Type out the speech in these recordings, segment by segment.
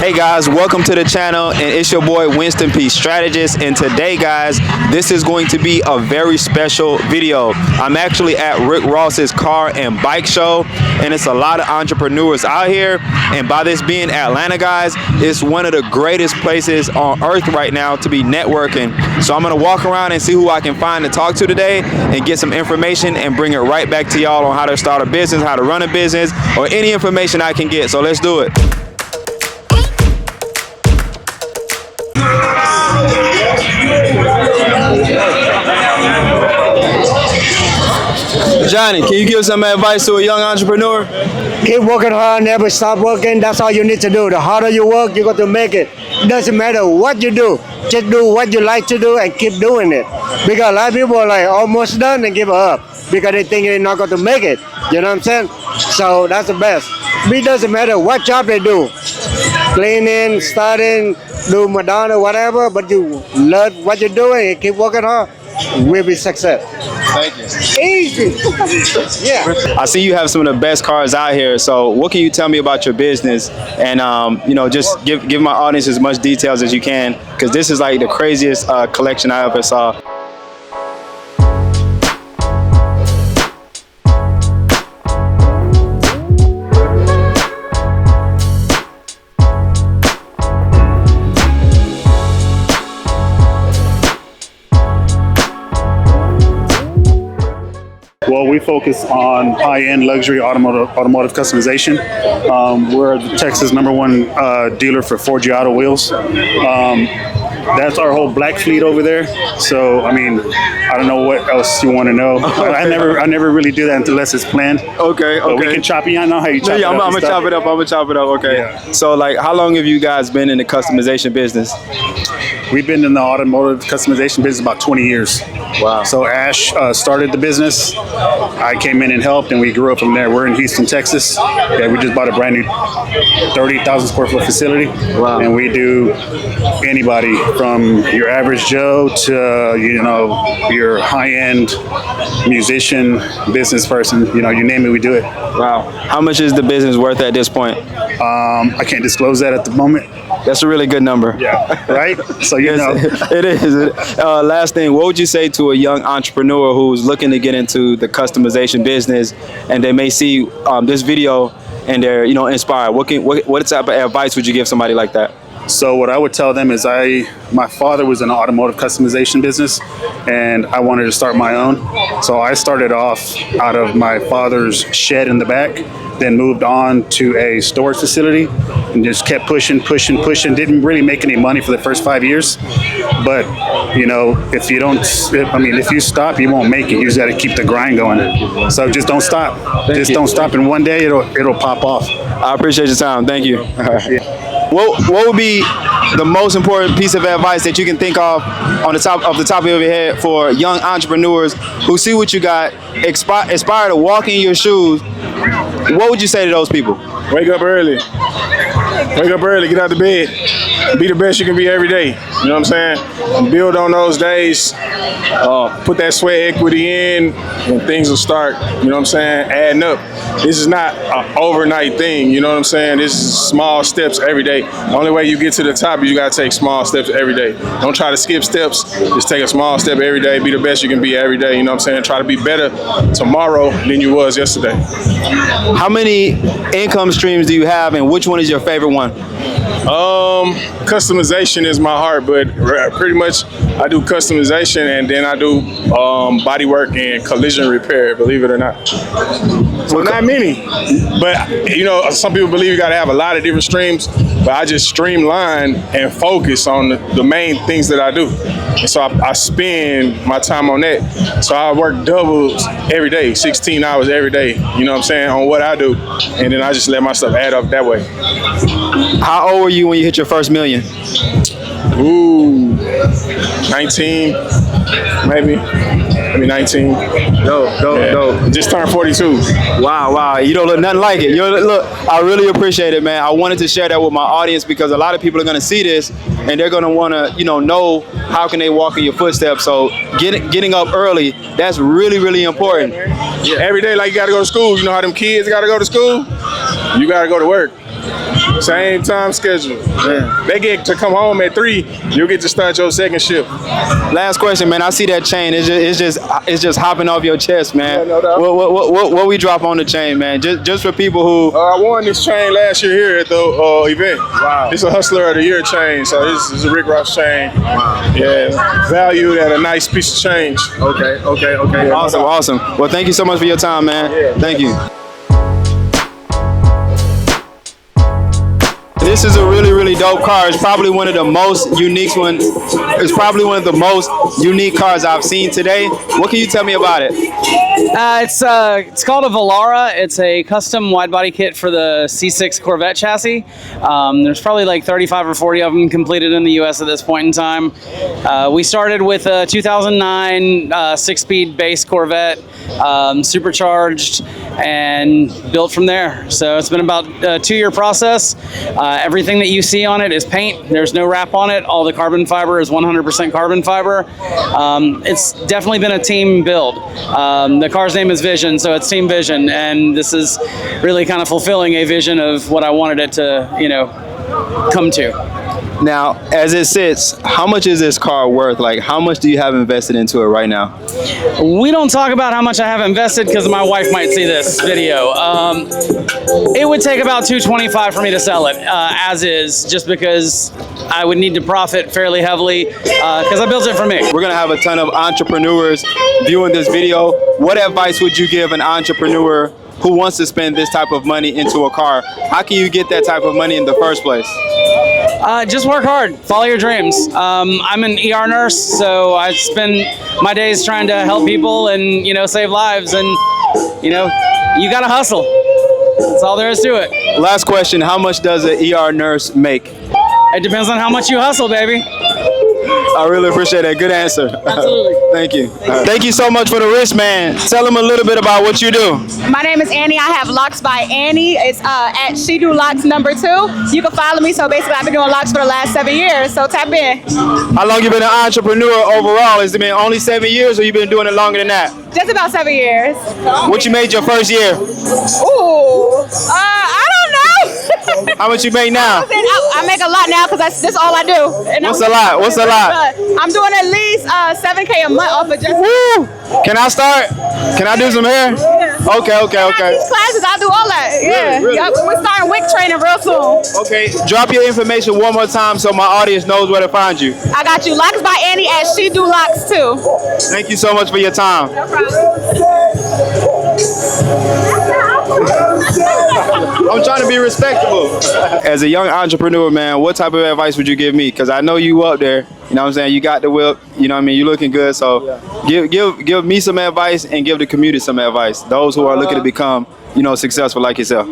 Hey guys, welcome to the channel, and it's your boy Winston P. Strategist, and today guys, this is going to be a very special video. I'm actually at Rick Ross's car and bike show, and it's a lot of entrepreneurs out here, and by this being Atlanta guys, it's one of the greatest places on earth right now to be networking. So I'm gonna walk around and see who I can find to talk to today and get some information and bring it right back to y'all on how to start a business, how to run a business, or any information I can get. So let's do it. Johnny, can you give some advice to a young entrepreneur? Keep working hard, never stop working. That's all you need to do. The harder you work, you're going to make it. Doesn't matter what you do. Just do what you like to do and keep doing it. Because a lot of people are like almost done and give up because they think they're not going to make it. You know what I'm saying? So that's the best. It doesn't matter what job they do. Cleaning, starting, do Madonna, whatever, but you love what you're doing and keep working hard, will be success. Thank you. Easy. Yeah. I see you have some of the best cars out here. So what can you tell me about your business? And, just give my audience as much details as you can, because this is like the craziest collection I ever saw. Well, we focus on high-end luxury automotive customization. We're the Texas #1 dealer for 4G Auto Wheels. That's our whole black fleet over there. So, I mean, I don't know what else you want to know. I never really do that unless it's planned. Okay. But we can chop it. I know how you chop it up. I'm gonna chop it up. Okay. Yeah. So, like, how long have you guys been in the customization business? We've been in the automotive customization business about 20 years. Wow. So Ash started the business. I came in and helped, and we grew up from there. We're in Houston, Texas. Yeah, we just bought a brand new 30,000 square foot facility. Wow. And we do anybody from your average Joe to, your high-end musician, business person. You name it, we do it. Wow. How much is the business worth at this point? I can't disclose that at the moment. That's a really good number. Yeah, right? So, It is. Last thing, what would you say to a young entrepreneur who's looking to get into the customization business, and they may see this video and they're inspired? What type of advice would you give somebody like that? So what I would tell them is my father was in the automotive customization business, and I wanted to start my own. So I started off out of my father's shed in the back, then moved on to a storage facility and just kept pushing. Didn't really make any money for the first 5 years. But, if you stop, you won't make it. You just got to keep the grind going. So just don't stop. Don't stop. And one day it'll pop off. I appreciate your time. Thank you. What would be the most important piece of advice that you can think of on the top of your head for young entrepreneurs who see what you got, aspire to walk in your shoes? What would you say to those people? Wake up early. Get out of bed. Be the best you can be every day. You know what I'm saying? Build on those days. Put that sweat equity in, and things will start, you know what I'm saying, adding up. This is not an overnight thing, you know what I'm saying? This is small steps every day. The only way you get to the top is you got to take small steps every day. Don't try to skip steps. Just take a small step every day. Be the best you can be every day, you know what I'm saying? Try to be better tomorrow than you was yesterday. How many income streams do you have, and which one is your favorite one? Customization is my heart, but pretty much I do customization, and then I do body work and collision repair, believe it or not. So not many, but some people believe you got to have a lot of different streams, but I just streamline and focus on the main things that I do. And so I spend my time on that. So I work doubles every day, 16 hours every day, you know what I'm saying, on what I do. And then I just let my stuff add up that way. How old were you when you hit your first million? Ooh, 19, maybe 19. Dope. Just turned 42. Wow. You don't look nothing like it. Look, I really appreciate it, man. I wanted to share that with my audience because a lot of people are going to see this and they're going to want to, know how can they walk in your footsteps. So getting up early, that's really, really important. Yeah. Every day, like you got to go to school. You know how them kids got to go to school? You got to go to work. Same time schedule. Man. They get to come home at 3. You'll get to start your second shift. Last question, man. I see that chain. It's just hopping off your chest, man. Yeah, no doubt. What we drop on the chain, man? Just for people who. I won this chain last year here at the event. Wow. It's a Hustler of the Year chain, so this is a Rick Ross chain. Wow. Yeah, valued at a nice piece of change. Okay. Yeah, Awesome. Well, thank you so much for your time, man. Yeah. Thank you. This is a really dope car. It's probably one of the most unique ones. It's probably one of the most unique cars I've seen today. What can you tell me about it? It's called a Velara. It's a custom wide body kit for the C6 Corvette chassis. There's probably like 35 or 40 of them completed in the U.S. at this point in time. We started with a 2009 6-speed base Corvette, supercharged, and built from there. So it's been about a 2-year process. Everything that you see on it is paint. There's no wrap on it. All the carbon fiber is 100% carbon fiber. It's definitely been a team build. The car's name is Vision, so it's Team Vision, and this is really kind of fulfilling a vision of what I wanted it to, come to. Now, as it sits, how much is this car worth? Like, how much do you have invested into it right now? We don't talk about how much I have invested because my wife might see this video. It would take about $225 for me to sell it as is, just because I would need to profit fairly heavily because I built it for me. We're gonna have a ton of entrepreneurs viewing this video. What advice would you give an entrepreneur who wants to spend this type of money into a car? How can you get that type of money in the first place? Just work hard, follow your dreams. I'm an ER nurse, so I spend my days trying to help people and, save lives, and, you gotta hustle. That's all there is to it. Last question, how much does an ER nurse make? It depends on how much you hustle, baby. I really appreciate that. Good answer. Absolutely. Thank you. Thank you so much for the wristband. Tell them a little bit about what you do. My name is Annie. I have Locks by Annie. It's at She Do Locks #2. You can follow me. So basically, I've been doing locks for the last 7 years. So tap in. How long you been an entrepreneur overall? Has it been only 7 years, or you been doing it longer than that? Just about 7 years. What you made your first year? Ooh, I don't know. How much you make now? I make a lot now because that's all I do. And What's a lot? What's a lot? I'm doing at least $7K a month off of just. Woo! Can I start? Can I do some hair? Yeah. Okay. These classes, I do all that. Yeah. Really? Yep. We're starting WIC training real soon. Okay, drop your information one more time so my audience knows where to find you. I got you. Locks by Annie at She Do Locks too. Thank you so much for your time. No problem. I'm trying to be respectable. As a young entrepreneur, man, what type of advice would you give me? Because I know you up there. You know what I'm saying? You got the whip. You know what I mean? You looking good. So give me some advice and give the community some advice. Those who are looking to become, successful like yourself.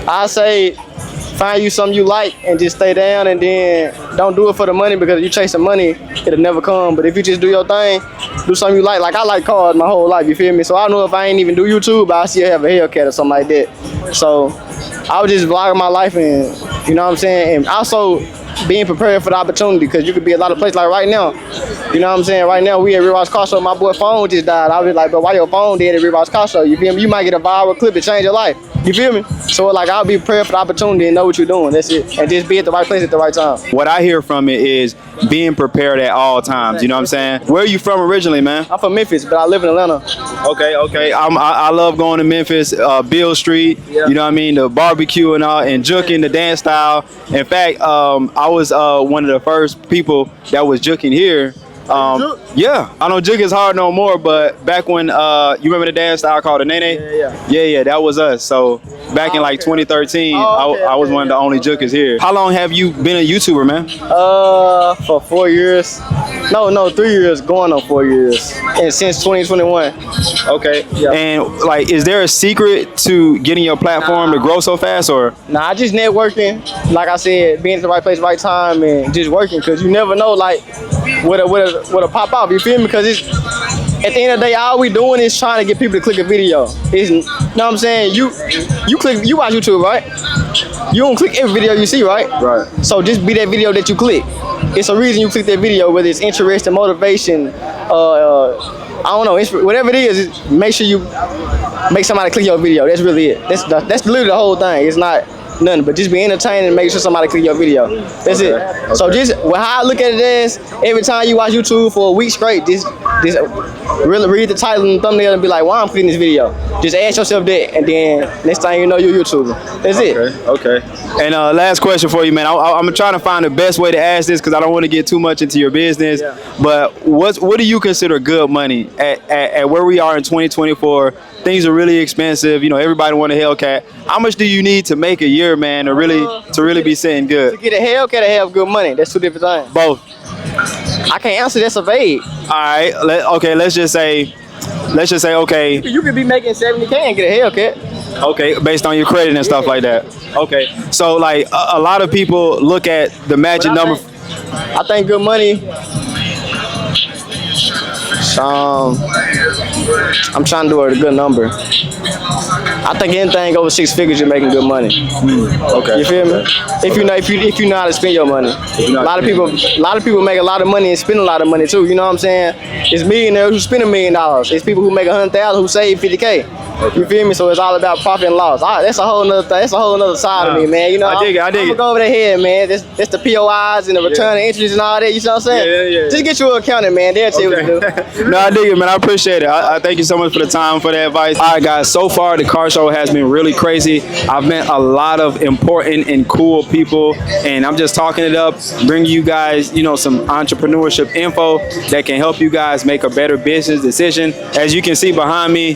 I say find you something you like and just stay down, and then don't do it for the money, because if you chase the money, it'll never come. But if you just do your thing, do something you like. Like I like cars my whole life, you feel me? So I know if I ain't even do YouTube, I still have a Hellcat or something like that. So I was just vlogging my life, and you know what I'm saying? And also being prepared for the opportunity, because you could be a lot of places like right now. You know what I'm saying? Right now we at Rick Car Show, my boy phone just died. I was like, but why your phone dead at Rick Car Show? You feel me? You might get a viral clip to change your life. You feel me? So like I'll be prepared for the opportunity and know what you're doing. That's it. And just be at the right place at the right time. What I hear from it is being prepared at all times. You know what I'm saying? Where are you from originally, man? I'm from Memphis, but I live in Atlanta. Okay. I love going to Memphis, Beale Street. Yeah. You know what I mean? The barbecue and all, and juking, the dance style. In fact, I was one of the first people that was juking here. Yeah, I know Jig is hard no more, but back when you remember the dance style called the Nene? Yeah, that was us. So back in like 2013, I was one of the only jukers here. How long have you been a YouTuber, man? For 4 years. No, 3 years, going on 4 years. And since 2021. Okay. Yeah. And like, is there a secret to getting your platform to grow so fast, or? Nah, I just networking. Like I said, being at the right place, right time, and just working, because you never know like what'll pop off. You feel me? Because it's at the end of the day, all we doing is trying to get people to click a video. You know what I'm saying? You watch YouTube, right? You don't click every video you see, right? Right. So just be that video that you click. It's a reason you click that video, whether it's interest and motivation, I don't know, whatever it is, make sure you make somebody click your video. That's really it. That's literally the whole thing. It's not nothing, but just be entertaining and make sure somebody click your video. That's it. So just how I look at it is, every time you watch YouTube for a week straight, just really read the title and the thumbnail and be like, why I'm clicking this video? Just ask yourself that, and then next time you know, you're a YouTuber. That's it. Okay. And last question for you, man. I'm trying to find the best way to ask this because I don't want to get too much into your business. Yeah. But what do you consider good money at where we are in 2024? Things are really expensive. You know, everybody want a Hellcat. How much do you need to make a year, man, to really be saying good? To get a Hellcat, to have good money. That's two different things. Both. I can't answer. That's a vague. All right. Let's just say, okay. You could be making 70K and get a Hellcat. Okay, based on your credit and stuff like that. Okay, so like a lot of people look at the magic number. I think good money. I'm trying to do a good number. I think anything over 6 figures, you're making good money. Okay. You feel me? If you know how to spend your money. A lot of people make a lot of money and spend a lot of money too. You know what I'm saying? It's millionaires who spend $1 million. It's people who make 100,000 who save 50K. You feel me? So it's all about profit and loss. That's a whole nother thing. That's a whole nother side of me, man. You know, I dig it. I'm gonna go over the head, man. That's the POIs and the return of interest and all that. You know what I'm saying? Yeah. Just get you an accountant, man. They'll tell you what to do. No, I dig it, man. I appreciate it. I thank you so much for the time, for the advice. All right, guys. So far, the car show has been really crazy. I've met a lot of important and cool people, and I'm just talking it up, bringing you guys, you know, some entrepreneurship info that can help you guys make a better business decision. As you can see behind me,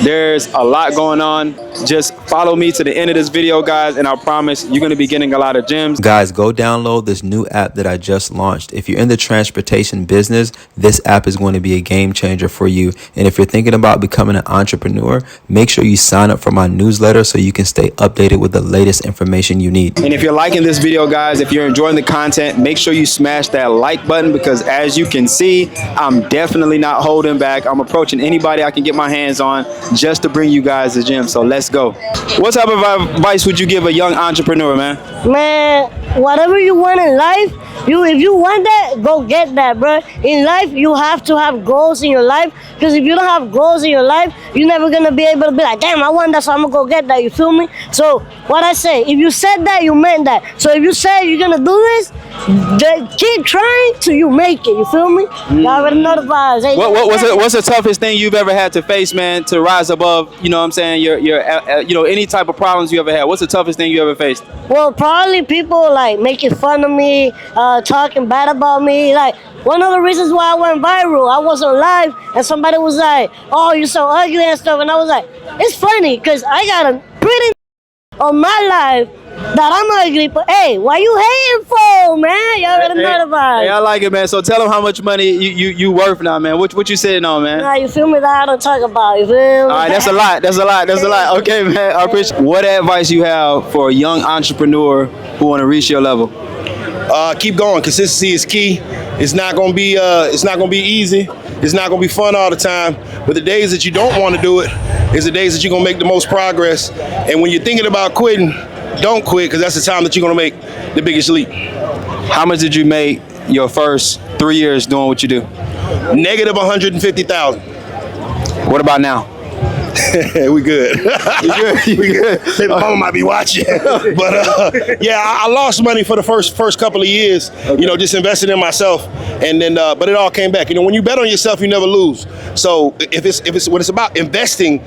there's a lot going on. Just follow me to the end of this video, guys, and I promise you're going to be getting a lot of gems. Guys, go download this new app that I just launched. If you're in the transportation business, this app is going to be a game changer for you. And if you're thinking about becoming an entrepreneur, make sure you sign up for my newsletter so you can stay updated with the latest information you need. And if you're liking this video, guys, if you're enjoying the content, make sure you smash that like button, because as you can see, I'm definitely not holding back. I'm approaching anybody I can get my hands on just to bring you guys the gym. So let's go. What type of advice would you give a young entrepreneur, man? Man, whatever you want in life, if you want that, go get that, bro. In life, you have to have goals in your life, because if you don't have goals in your life, you're never gonna be able to be like, damn, I want that, so I'm gonna go get that. You feel me? So what I say, if you said that, you meant that. So if you say you're gonna do this, keep trying till you make it. You feel me? You already know the vibes. Hey, what's the toughest thing you've ever had to face, man, to rise above? You know what I'm saying? Your you know, any type of problems you ever had. What's the toughest thing you ever faced? Well, probably people like making fun of me, talking bad about me. Like, one of the reasons why I went viral, I was on live and somebody was like, oh, you're so ugly and stuff. And I was like, it's funny because I got a pretty on my life that I'm ugly, but hey, why you hating for, man? Y'all gotta know the vibes. Hey, I like it, man. So tell them how much money you worth now, man. What you sitting on, man? Nah, you feel me? That I don't talk about. You feel me? All right, that's a lot. Okay, man. I appreciate. What advice you have for a young entrepreneur who want to reach your level? Keep going. Consistency is key. It's not gonna be easy. It's not gonna be fun all the time. But the days that you don't want to do it is the days that you're gonna make the most progress. And when you're thinking about quitting, don't quit, because that's the time that you're gonna make the biggest leap. How much did you make your first 3 years doing what you do? Negative 150,000. What about now? We good. We good. Maybe mama might be watching, but yeah, I lost money for the first couple of years. You know, just investing in myself, and then but it all came back. You know, when you bet on yourself, you never lose. So if it's when it's about investing,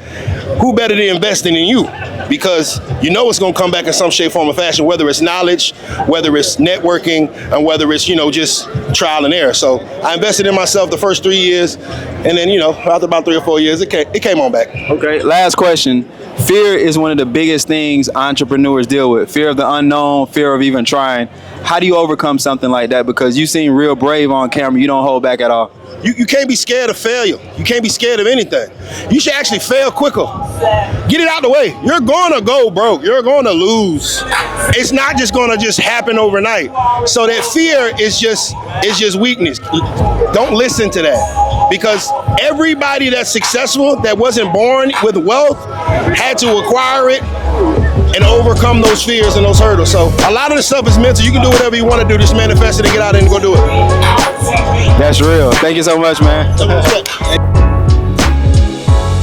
who better to investing than you? Because you know it's gonna come back in some shape, form, or fashion. Whether it's knowledge, whether it's networking, and whether it's, you know, just trial and error. So I invested in myself the first 3 years, and then, you know, after about 3 or 4 years, it came on back. Okay, last question. Fear is one of the biggest things entrepreneurs deal with. Fear of the unknown, fear of even trying. How do you overcome something like that? Because you seem real brave on camera. You don't hold back at all. You can't be scared of failure. You can't be scared of anything. You should actually fail quicker. Get it out the way. You're gonna go broke. You're gonna lose. It's not just gonna just happen overnight. So that fear is just weakness. Don't listen to that, because everybody that's successful that wasn't born with wealth had to acquire it and overcome those fears and those hurdles. So a lot of the stuff is mental. You can do whatever you want to do. Just manifest it and get out there and go do it. That's real. Thank you so much, man.